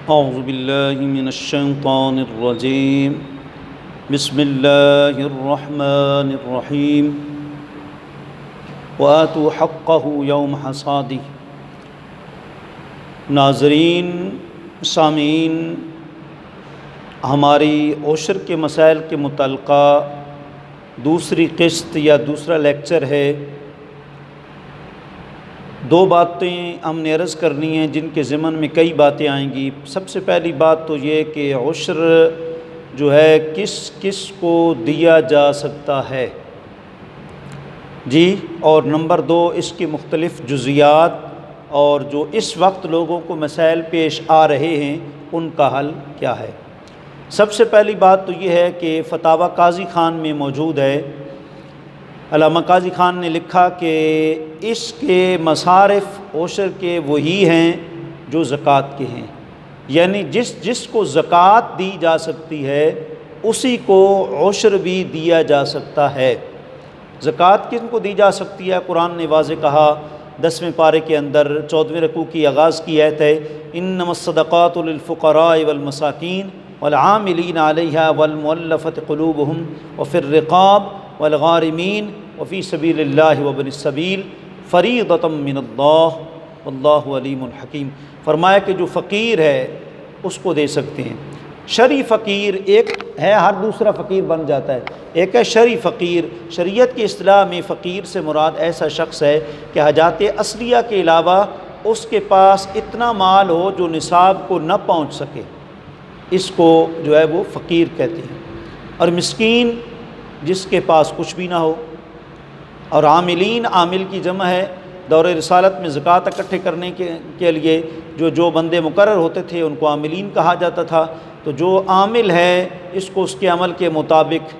اعوذ باللہ من الشیطان الرجیم بسم اللہ الرحمن الرحیم وآتوا حقہ یوم حصادہ۔ ناظرین، سامعین، ہماری عشر کے مسائل کے متعلقہ دوسری قسط یا دوسرا لیکچر ہے۔ دو باتیں ہم نے عرض کرنی ہیں جن کے ضمن میں کئی باتیں آئیں گی۔ سب سے پہلی بات تو یہ کہ عشر جو ہے کس کس کو دیا جا سکتا ہے جی، اور نمبر دو اس کی مختلف جزیات اور جو اس وقت لوگوں کو مسائل پیش آ رہے ہیں ان کا حل کیا ہے۔ سب سے پہلی بات تو یہ ہے کہ فتاوی قاضی خان میں موجود ہے۔ علامہ قاضی خان نے لکھا کہ اس کے مصارف عشر کے وہی ہیں جو زکوٰۃ کے ہیں، یعنی جس کو زکوٰۃ دی جا سکتی ہے اسی کو عشر بھی دیا جا سکتا ہے۔ زکوٰۃ کن کو دی جا سکتی ہے؟ قرآن نے واضح کہا 10ویں پارے کے اندر 14ویں رکوع کی آغاز کی آیت ہے، انما الصدقات للفقراء والمساکین والعاملین علیہا والمؤلفۃ قلوبہم وفی الرقاب والغارمین وفی سبیل اللہ وابن السبیل فریضۃ من اللہ واللہ علیم حکیم۔ فرمایا کہ جو فقیر ہے اس کو دے سکتے ہیں۔ شرعی فقیر ایک ہے، ہر دوسرا فقیر بن جاتا ہے۔ ایک ہے شرعی فقیر۔ شریعت کی اصطلاح میں فقیر سے مراد ایسا شخص ہے کہ حاجات اصلیہ کے علاوہ اس کے پاس اتنا مال ہو جو نصاب کو نہ پہنچ سکے، اس کو جو ہے وہ فقیر کہتے ہیں۔ اور مسکین جس کے پاس کچھ بھی نہ ہو۔ اور عاملین، عامل کی جمع ہے۔ دور رسالت میں زکوٰۃ اکٹھے کرنے کے لیے جو بندے مقرر ہوتے تھے ان کو عاملین کہا جاتا تھا۔ تو جو عامل ہے اس کو اس کے عمل کے مطابق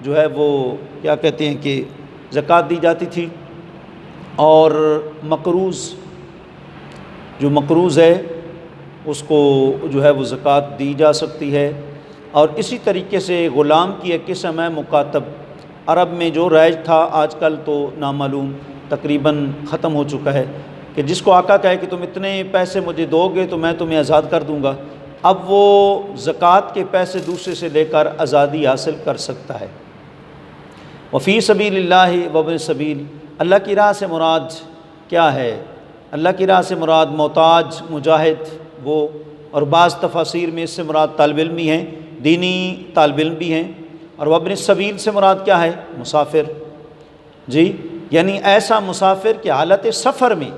جو ہے وہ کیا کہتے ہیں کہ زکوٰۃ دی جاتی تھی۔ اور مقروض، جو مقروض ہے اس کو جو ہے وہ زکوٰۃ دی جا سکتی ہے۔ اور اسی طریقے سے غلام کی ایک قسم ہے مکاتب۔ عرب میں جو رائج تھا، آج کل تو نامعلوم، تقریباً ختم ہو چکا ہے، کہ جس کو آقا کہے کہ تم اتنے پیسے مجھے دو گے تو میں تمہیں آزاد کر دوں گا، اب وہ زکوٰۃ کے پیسے دوسرے سے لے کر آزادی حاصل کر سکتا ہے۔ وفی سبیل اللہ وابن السبیل، اللہ کی راہ سے مراد کیا ہے؟ اللہ کی راہ سے مراد محتاج، مجاہد وہ، اور بعض تفاسیر میں اس سے مراد طالب علم بھی ہیں، دینی طالب علم بھی ہیں۔ اور وابن السبیل سے مراد کیا ہے؟ مسافر جی، یعنی ایسا مسافر کہ حالت سفر میں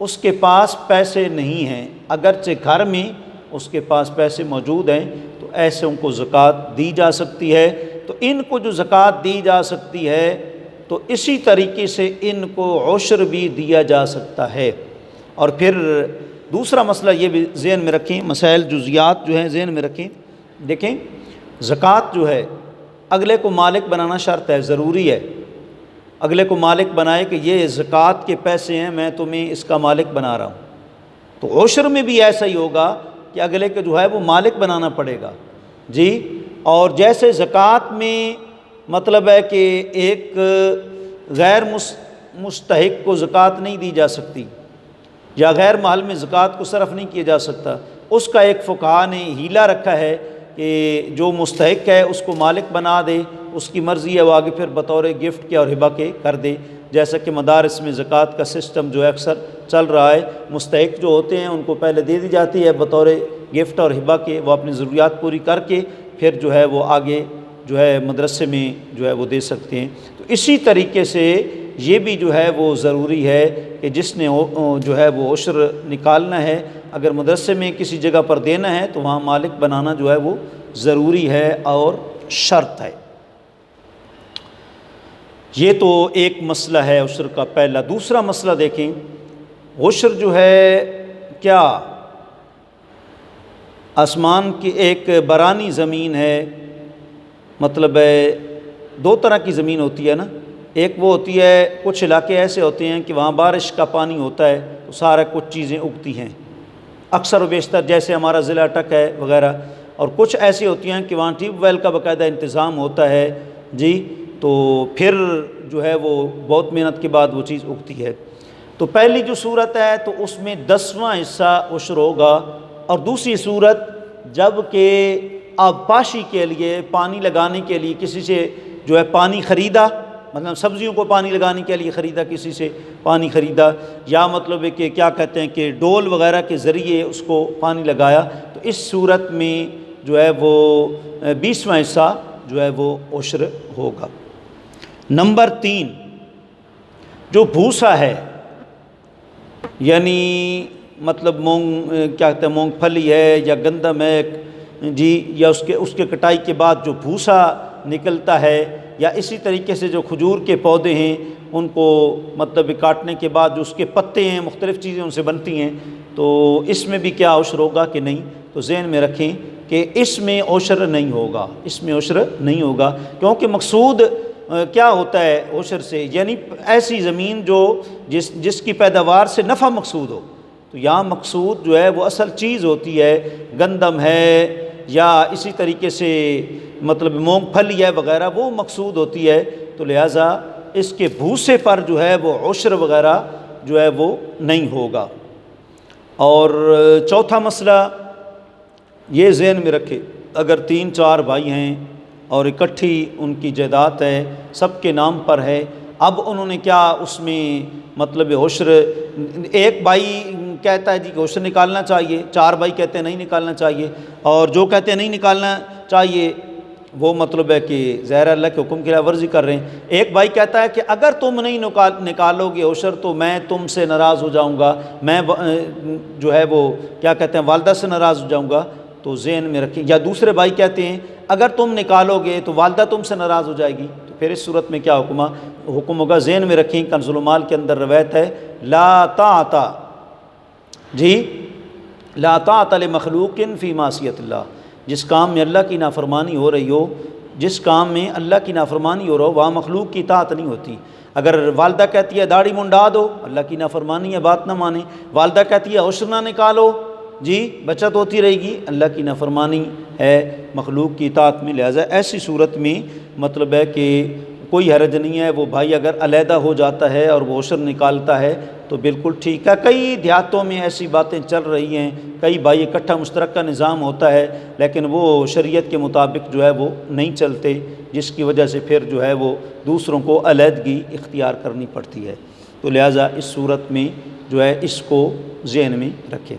اس کے پاس پیسے نہیں ہیں، اگرچہ گھر میں اس کے پاس پیسے موجود ہیں، تو ایسے ان کو زکوٰۃ دی جا سکتی ہے۔ تو ان کو جو زکوٰۃ دی جا سکتی ہے تو اسی طریقے سے ان کو عشر بھی دیا جا سکتا ہے۔ اور پھر دوسرا مسئلہ یہ بھی ذہن میں رکھیں، مسائل جزیات جو ہیں ذہن میں رکھیں۔ دیکھیں، زکوٰۃ جو ہے اگلے کو مالک بنانا شرط ہے، ضروری ہے۔ اگلے کو مالک بنائے کہ یہ زکوٰۃ کے پیسے ہیں، میں تمہیں اس کا مالک بنا رہا ہوں۔ تو عشر میں بھی ایسا ہی ہوگا کہ اگلے کے جو ہے وہ مالک بنانا پڑے گا جی۔ اور جیسے زکوٰۃ میں مطلب ہے کہ ایک غیر مستحق کو زکوٰۃ نہیں دی جا سکتی، یا غیر محل میں زکوٰۃ کو صرف نہیں کیا جا سکتا، اس کا ایک فقہا نے ہیلہ رکھا ہے کہ جو مستحق ہے اس کو مالک بنا دے، اس کی مرضی ہے وہ آگے پھر بطور گفٹ کے اور ہبہ کے کر دے، جیسا کہ مدارس میں زکوٰۃ کا سسٹم جو ہے اکثر چل رہا ہے۔ مستحق جو ہوتے ہیں ان کو پہلے دے دی جاتی ہے بطور گفٹ اور ہبہ کے، وہ اپنی ضروریات پوری کر کے پھر جو ہے وہ آگے جو ہے مدرسے میں جو ہے وہ دے سکتے ہیں۔ تو اسی طریقے سے یہ بھی جو ہے وہ ضروری ہے کہ جس نے جو ہے وہ عشر نکالنا ہے، اگر مدرسے میں کسی جگہ پر دینا ہے تو وہاں مالک بنانا جو ہے وہ ضروری ہے اور شرط ہے۔ یہ تو ایک مسئلہ ہے عشر کا پہلا۔ دوسرا مسئلہ دیکھیں، عشر جو ہے کیا آسمان کی ایک برانی زمین ہے، مطلب ہے دو طرح کی زمین ہوتی ہے نا، ایک وہ ہوتی ہے، کچھ علاقے ایسے ہوتے ہیں کہ وہاں بارش کا پانی ہوتا ہے تو سارا کچھ چیزیں اگتی ہیں اکثر و بیشتر، جیسے ہمارا ضلع اٹک ہے وغیرہ، اور کچھ ایسی ہوتی ہیں کہ وہاں ٹیوب ویل کا باقاعدہ انتظام ہوتا ہے جی، تو پھر جو ہے وہ بہت محنت کے بعد وہ چیز اگتی ہے۔ تو پہلی جو صورت ہے تو اس میں 10واں حصہ عشر ہوگا اور دوسری صورت جب کہ آبپاشی کے لیے پانی لگانے کے لیے کسی سے جو ہے پانی خریدا، مطلب سبزیوں کو پانی لگانے کے لیے خریدا، کسی سے پانی خریدا، یا مطلب ہے کہ کیا کہتے ہیں کہ ڈول وغیرہ کے ذریعے اس کو پانی لگایا، تو اس صورت میں جو ہے وہ 20واں حصہ جو ہے وہ عشر ہوگا۔ نمبر 3، جو بھوسا ہے، یعنی مطلب کیا کہتے ہیں مونگ پھلی ہے یا گندم ہے جی، یا اس کے کٹائی کے بعد جو بھوسا نکلتا ہے، یا اسی طریقے سے جو کھجور کے پودے ہیں ان کو مطلب کاٹنے کے بعد جو اس کے پتے ہیں، مختلف چیزیں ان سے بنتی ہیں، تو اس میں بھی کیا عشر ہوگا کہ نہیں؟ تو ذہن میں رکھیں کہ اس میں عشر نہیں ہوگا، اس میں عشر نہیں ہوگا، کیونکہ مقصود کیا ہوتا ہے عشر سے؟ یعنی ایسی زمین جو جس کی پیداوار سے نفع مقصود ہو، تو یہاں مقصود جو ہے وہ اصل چیز ہوتی ہے، گندم ہے یا اسی طریقے سے مطلب مونگ پھلی ہے وغیرہ، وہ مقصود ہوتی ہے، تو لہٰذا اس کے بھوسے پر جو ہے وہ عشر وغیرہ جو ہے وہ نہیں ہوگا۔ اور چوتھا مسئلہ یہ ذہن میں رکھے، اگر 3-4 بھائی ہیں اور اکٹھی ان کی جائیداد ہے، سب کے نام پر ہے، اب انہوں نے کیا اس میں مطلب عشر، ایک بھائی کہتا ہے جی کہ عشر نکالنا چاہیے، 4 بھائی کہتے ہیں نہیں نکالنا چاہیے، اور جو کہتے ہیں نہیں نکالنا چاہیے وہ مطلب ہے کہ ظاہر اللہ کے حکم کی خلاف ورزی کر رہے ہیں۔ ایک بھائی کہتا ہے کہ اگر تم نہیں نکالو گے عشر تو میں تم سے ناراض ہو جاؤں گا، میں جو ہے وہ کیا کہتے ہیں والدہ سے ناراض ہو جاؤں گا، تو ذہن میں رکھیں۔ یا دوسرے بھائی کہتے ہیں اگر تم نکالو گے تو والدہ تم سے ناراض ہو جائے گی، تو پھر اس صورت میں کیا حکم ہوگا؟ ذہن میں رکھیں، کنز المال کے اندر روایت ہے لا طاعۃ جی لا طاعۃ لمخلوق فی معصیۃ اللہ، جس کام میں اللہ کی نافرمانی ہو رہی ہو، جس کام میں اللہ کی نافرمانی ہو رہا ہو، وہاں مخلوق کی اطاعت نہیں ہوتی۔ اگر والدہ کہتی ہے داڑھی منڈا دو، اللہ کی نافرمانی ہے، بات نہ مانے۔ والدہ کہتی ہے عشر نہ نکالو جی، بچت ہوتی رہے گی، اللہ کی نافرمانی ہے مخلوق کی اطاعت میں، لہٰذا ایسی صورت میں مطلب ہے کہ کوئی حرج نہیں ہے۔ وہ بھائی اگر علیحدہ ہو جاتا ہے اور وہ عشر نکالتا ہے تو بالکل ٹھیک ہے۔ کئی دیہاتوں میں ایسی باتیں چل رہی ہیں، کئی بھائی اکٹھا مشترکہ نظام ہوتا ہے، لیکن وہ شریعت کے مطابق جو ہے وہ نہیں چلتے، جس کی وجہ سے پھر جو ہے وہ دوسروں کو علیحدگی اختیار کرنی پڑتی ہے۔ تو لہٰذا اس صورت میں جو ہے اس کو ذہن میں رکھے۔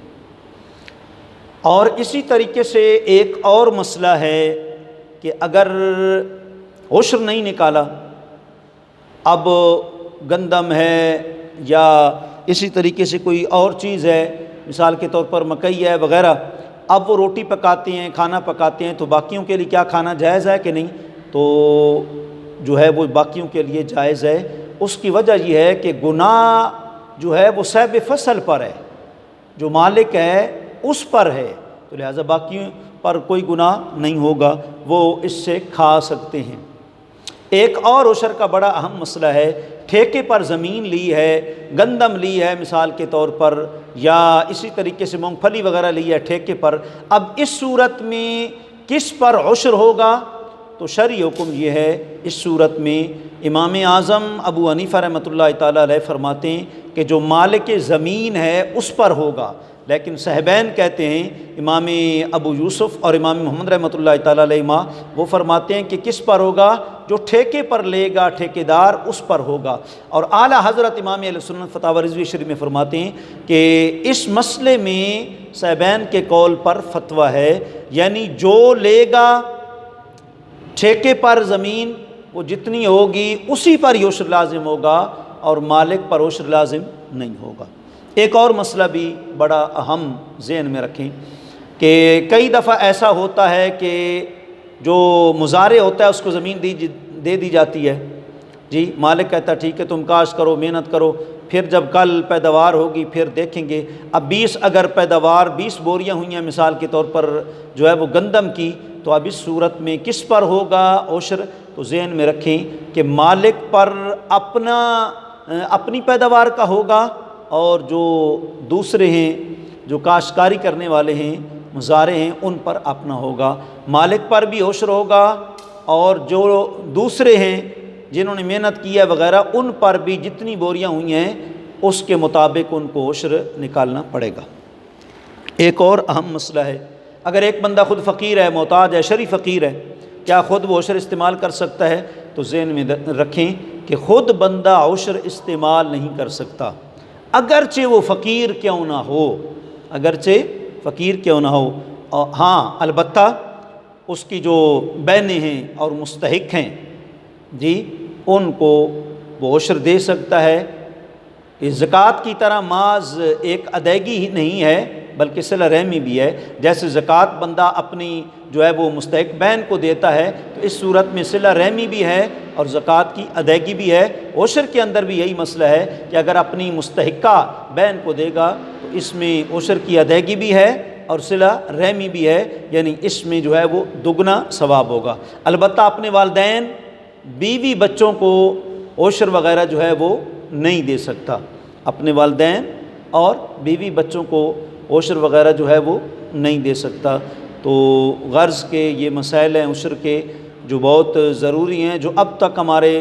اور اسی طریقے سے ایک اور مسئلہ ہے کہ اگر عشر نہیں نکالا، اب گندم ہے یا اسی طریقے سے کوئی اور چیز ہے، مثال کے طور پر مکئی ہے وغیرہ، اب وہ روٹی پکاتے ہیں، کھانا پکاتے ہیں، تو باقیوں کے لیے کیا کھانا جائز ہے کہ نہیں؟ تو جو ہے وہ باقیوں کے لیے جائز ہے۔ اس کی وجہ یہ ہے کہ گناہ جو ہے وہ صاحب فصل پر ہے، جو مالک ہے اس پر ہے، تو لہٰذا باقیوں پر کوئی گناہ نہیں ہوگا، وہ اس سے کھا سکتے ہیں۔ ایک اور عشر کا بڑا اہم مسئلہ ہے، ٹھیکے پر زمین لی ہے، گندم لی ہے مثال کے طور پر، یا اسی طریقے سے مونگ پھلی وغیرہ لی ہے ٹھیکے پر، اب اس صورت میں کس پر عشر ہوگا؟ تو شرعی حکم یہ ہے، اس صورت میں امام اعظم ابو حنیفہ رحمۃ اللہ تعالیٰ علیہ فرماتے ہیں کہ جو مالک زمین ہے اس پر ہوگا، لیکن صاحبین کہتے ہیں امام ابو یوسف اور امام محمد رحمۃ اللہ تعالیٰ علیہ وہ فرماتے ہیں کہ کس پر ہوگا؟ جو ٹھیکے پر لے گا ٹھیکیدار اس پر ہوگا۔ اور اعلیٰ حضرت امام اہل سنت فتاوی رضوی شریف میں فرماتے ہیں کہ اس مسئلے میں صاحبین کے قول پر فتویٰ ہے، یعنی جو لے گا ٹھیکے پر زمین وہ جتنی ہوگی اسی پر ہی عشر لازم ہوگا، اور مالک پر عشر لازم نہیں ہوگا۔ ایک اور مسئلہ بھی بڑا اہم ذہن میں رکھیں کہ کئی دفعہ ایسا ہوتا ہے کہ جو مزارع ہوتا ہے اس کو زمین دے دی جاتی ہے جی، مالک کہتا ہے ٹھیک ہے تم کاشت کرو، محنت کرو، پھر جب کل پیداوار ہوگی پھر دیکھیں گے۔ اب 20 اگر پیداوار 20 بوریاں ہوئی ہیں مثال کے طور پر جو ہے وہ گندم کی، تو اب اس صورت میں کس پر ہوگا عشر؟ تو ذہن میں رکھیں کہ مالک پر اپنی پیداوار کا ہوگا، اور جو دوسرے ہیں جو کاشتکاری کرنے والے ہیں مزارع ہیں ان پر اپنا ہوگا۔ مالک پر بھی عشر ہوگا، اور جو دوسرے ہیں جنہوں نے محنت کی ہے وغیرہ ان پر بھی جتنی بوریاں ہوئی ہیں اس کے مطابق ان کو عشر نکالنا پڑے گا۔ ایک اور اہم مسئلہ ہے، اگر ایک بندہ خود فقیر ہے، محتاج ہے، شرعی فقیر ہے، کیا خود وہ عشر استعمال کر سکتا ہے؟ تو ذہن میں رکھیں کہ خود بندہ عشر استعمال نہیں کر سکتا، اگرچہ وہ فقیر کیوں نہ ہو، اگرچہ فقیر کیوں نہ ہو۔ ہاں البتہ اس کی جو بہنیں ہیں اور مستحق ہیں جی، ان کو وہ عشر دے سکتا ہے۔ اس زکوٰۃ کی طرح محض ایک ادائیگی ہی نہیں ہے بلکہ صلہ رحمی بھی ہے۔ جیسے زکوٰۃ بندہ اپنی جو ہے وہ مستحق بہن کو دیتا ہے، تو اس صورت میں صلہ رحمی بھی ہے اور زکوٰۃ کی ادائیگی بھی ہے۔ عشر کے اندر بھی یہی مسئلہ ہے کہ اگر اپنی مستحقہ بہن کو دے گا تو اس میں عشر کی ادائیگی بھی ہے اور صلہ رحمی بھی ہے، یعنی اس میں جو ہے وہ دگنا ثواب ہوگا۔ البتہ اپنے والدین، بیوی، بچوں کو عشر وغیرہ جو ہے وہ نہیں دے سکتا، اپنے والدین اور بیوی بچوں کو عشر وغیرہ جو ہے وہ نہیں دے سکتا۔ تو غرض کے یہ مسائل ہیں عشر کے جو بہت ضروری ہیں، جو اب تک ہمارے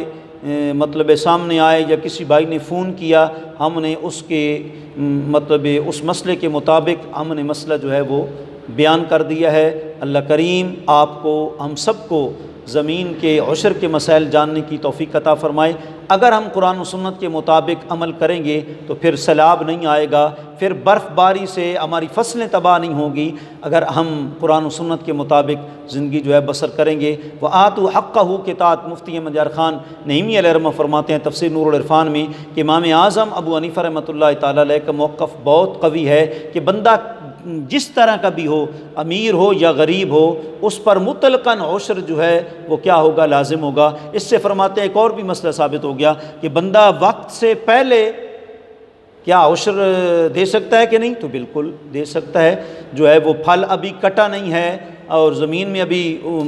مطلب سامنے آئے یا کسی بھائی نے فون کیا، ہم نے اس کے مطلب اس مسئلے کے مطابق ہم نے مسئلہ جو ہے وہ بیان کر دیا ہے۔ اللہ کریم آپ کو، ہم سب کو زمین کے عشر کے مسائل جاننے کی توفیق عطا فرمائے۔ اگر ہم قرآن و سنت کے مطابق عمل کریں گے تو پھر سیلاب نہیں آئے گا، پھر برف باری سے ہماری فصلیں تباہ نہیں ہوں گی۔ اگر ہم قرآن و سنت کے مطابق زندگی جو ہے بسر کریں گے۔ وَآتُوا حَقَّهُ کے تحت مفتی احمد یار خان نعیمی علیہ رحمہ فرماتے ہیں تفسیر نور العرفان میں کہ امام اعظم ابو حنیفہ رحمۃ اللہ تعالیٰ علیہ کا موقف بہت قوی ہے کہ بندہ جس طرح کا بھی ہو، امیر ہو یا غریب ہو، اس پر مطلقاً عشر جو ہے وہ کیا ہوگا؟ لازم ہوگا۔ اس سے فرماتے ہیں ایک اور بھی مسئلہ ثابت ہو گیا کہ بندہ وقت سے پہلے کیا عشر دے سکتا ہے کہ نہیں؟ تو بالکل دے سکتا ہے۔ جو ہے وہ پھل ابھی کٹا نہیں ہے اور زمین میں ابھی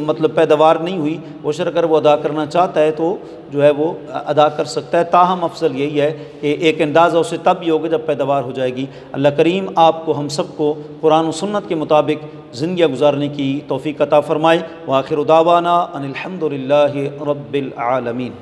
مطلب پیداوار نہیں ہوئی، عشر اگر وہ ادا کرنا چاہتا ہے تو جو ہے وہ ادا کر سکتا ہے۔ تاہم افضل یہی ہے کہ ایک اندازہ اسے تب بھی ہوگا جب پیداوار ہو جائے گی۔ اللہ کریم آپ کو، ہم سب کو قرآن و سنت کے مطابق زندگیاں گزارنے کی توفیق عطا فرمائے۔ وآخر دعوانا ان الحمد للہ رب العالمین۔